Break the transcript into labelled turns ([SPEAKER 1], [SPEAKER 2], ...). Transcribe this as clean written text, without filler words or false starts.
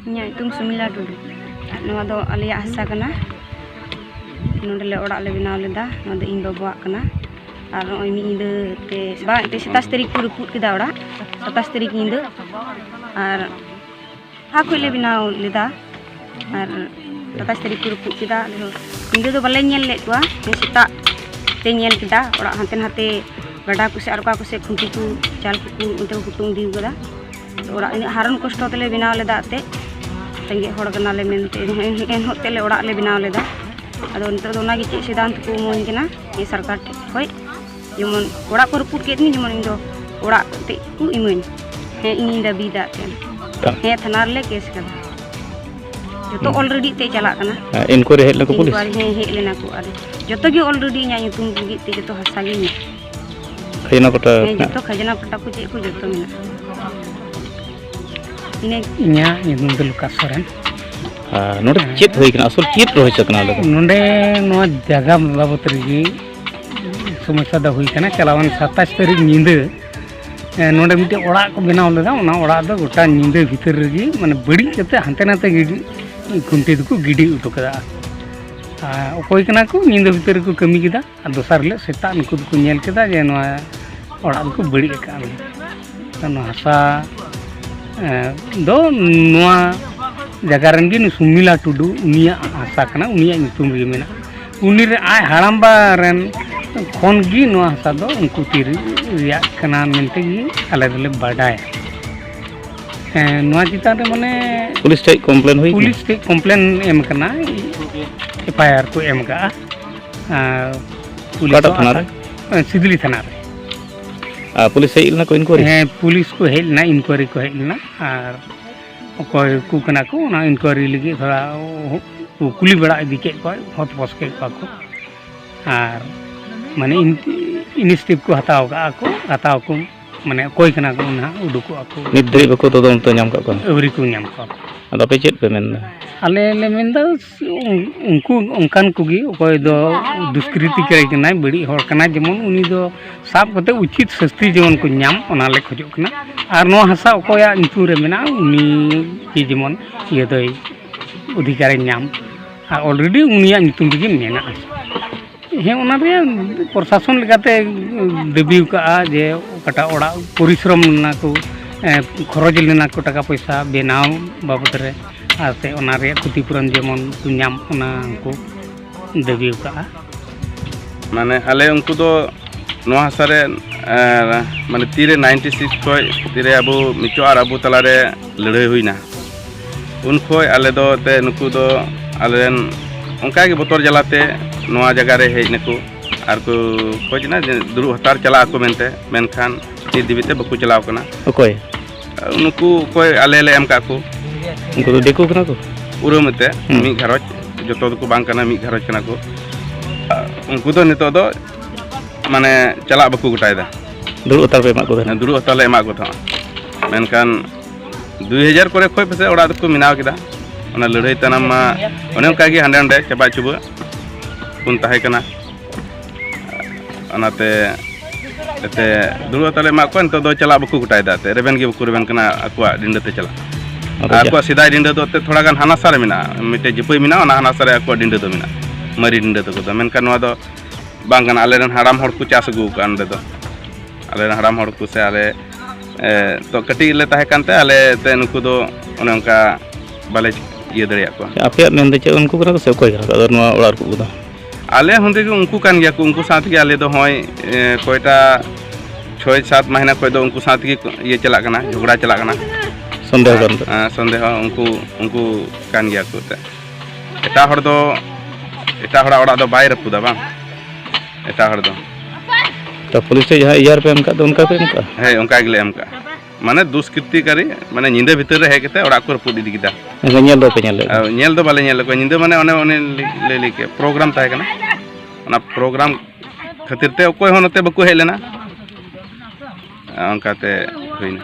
[SPEAKER 1] Inyang itung Sumila Tudu. Noa do aliyah hasa kana. Nondele orak le binaw leda. Noa do ing babuak kana. Ar noy mi inde te ba te 27 tarik ku reput kida orak. 27 tarik inde. Ar aku le binaw leda. Ar 27 tarik ku reput kida le. Inde do bale nyel le tua. Te sita te nyel kida orak hanten hate gada ku se ar ka ku se khunti ku chal ku unte hutung diu kada. Orak ini haron kosto tele binaw leda te. Tengge hor kena le mente en hotel orak le binaw leda ado nito do nagi ci sidan ku mon kena ni sarkar khoi jemon orak ko reput ket ni jemon indo orak te ku imun he ini da bida ten he thanar le kes kada joto already te chalak kana
[SPEAKER 2] inquiry het la ko polis
[SPEAKER 1] he lena ku are joto ge already nya nyutum gi te joto hasagi ni
[SPEAKER 2] khajana kota
[SPEAKER 1] joto khajana kota ku ce ku joto mina ini
[SPEAKER 3] nya nyutum te Lukas Soren
[SPEAKER 2] नोडे चेत होई कना असल चेत रोय चकना लगे
[SPEAKER 3] नोडे no जगह बाबत रगी समस्या द हुई कना चलावन 27 तारीख नींद नोडे मिटे ओड़ा को बनाव लगा ओना ओड़ा द गोटा नींद भीतर रगी माने बड़ी कते हंते नाते गिडी कुंटी दको गिडी उठो कदा ओकोय कना को नींद भीतर को कमी किदा दोसर ले सेता नको को नेल किदा जे नो ओड़ा को बड़ी का नो हसा दो नोआ जगारन गी सुमिला टुडू उनिया हसा कना उनिया नितुम रे मेना उनी रे आय हाड़ामबा रेन खोन गी नो हसा दो उनको तीर रिया कना मेनते गी आले दले बाडाय नो चिता रे माने
[SPEAKER 2] पुलिस टे कंप्लेन होई
[SPEAKER 3] पुलिस टे कंप्लेन एम कना एफआईआर को एम का पुलिस
[SPEAKER 2] थाना रे
[SPEAKER 3] सिदली थाना रे
[SPEAKER 2] पुलिस हेल ना को इंक्वायरी
[SPEAKER 3] पुलिस को हेल ना इंक्वायरी को हेल ना आर कोई कुकना को ना इंक्वायरी लगी थोड़ा कुली बड़ा इदी के को हत बस के को आर माने इनिशिएटिव को हताव को माने कोई कना को ना उडुको को
[SPEAKER 2] निद्री बको तो दम तो नाम का
[SPEAKER 3] एवरी को नाम को
[SPEAKER 2] अदा पे चेत पे मेन
[SPEAKER 3] आले ले मेंदा उनको उनकान कोगी कोई दो दुष्कृति करे कना बड़ी हर कना जेमन उनी दो साब कते उचित शास्ति जेमन को नाम ओना ले खोजो कना आर नो हसा कोया नितु रे मेना उनी की जेमन ये दई अधिकार नाम आर ऑलरेडी उनिया नितुम गे मेना हे ओना रे प्रशासन लगाते देबी का जे कटा ओड़ा परिश्रम ना को खरच लेना को टाका पैसा बेनाव बाबत रे आते ओना रे क्षतिपूरण जेमन नाम ओना को देबी का
[SPEAKER 4] माने आले उनको दो नो हसारे माने तीरे 96 खोय तीरे अबो मिचो आर अबो तलारे लड़ाई हुईना उन खोय आले दो ते नुकु दो आलेन उनका के बतौर जलाते नोआ जगह रे हेज नकु आर को खोजना दुरु हतार चला को मेनते मेनखान ती दिबिते बकु चलाव कना
[SPEAKER 2] ओकोय
[SPEAKER 4] नुकु कोय आले ले एम का को
[SPEAKER 2] उनको तो देखो कना को
[SPEAKER 4] उरुमते मी घरज जतो को बांग कना मी घरज कना को उनको तो नितो दो माने चला बकु गटायदा
[SPEAKER 2] दुरु उतार पे मा को
[SPEAKER 4] दुरु उतार ले मा को था मेनखान 2000 करे खोय पसे ओड़ा को मिनाव किदा ओना लड़ाई तनाम मा ओने का गे हंडे हंडे चबा चुबा कुन ताहे कना अनाते एते दुरु उतार मा को तो दो चला बकु गटायदा ते रेबेन गे बकु रेबेन कना अकुआ डिंडे ते चला अकुआ सिदा डिंडे दो ते थोड़ा गान हानासा रे मिना मिटे जिपई मिना ओना हानासा रे अकुआ डिंडे दो मिना मरी डिंडे तो को मेनखान नोआ दो बांगन आले रन हाड़ाम हड़ को चास गु का अंदे दो आले रन हाड़ाम हड़ को से आले तो कटी ले ताहे कानते आले ते नुकु दो ओने उनका बाले ये दरिया को
[SPEAKER 2] आपे मेन दे उनको करा को से कोई करा अदर नो ओड़ा को दा
[SPEAKER 4] आले हुंदे के उनको कान गया को उनको साथ के आले दो होय कोयटा 6-7 महीना कोई दो उनको साथ के ये चला कना झगड़ा चला कना संदेह उनको कान गया को ते एटा हड़ ओड़ा दो बाय रपुदा बा एटा हड़ दो
[SPEAKER 2] तो पुलिस से जहां यार पे हमका तो उनका पे हमका
[SPEAKER 4] है उनका गिले हमका माने दुष्कृति करी माने निंदे भीतर रे हे केते ओड़ा को रपुद इदी किदा
[SPEAKER 2] नेल दो पे नेल
[SPEAKER 4] दो बाले नेल को निंदे माने ओने ले के प्रोग्राम ताहे कना ओना प्रोग्राम खातिर ते कोई होनते बको हे लेना उनका ते होइना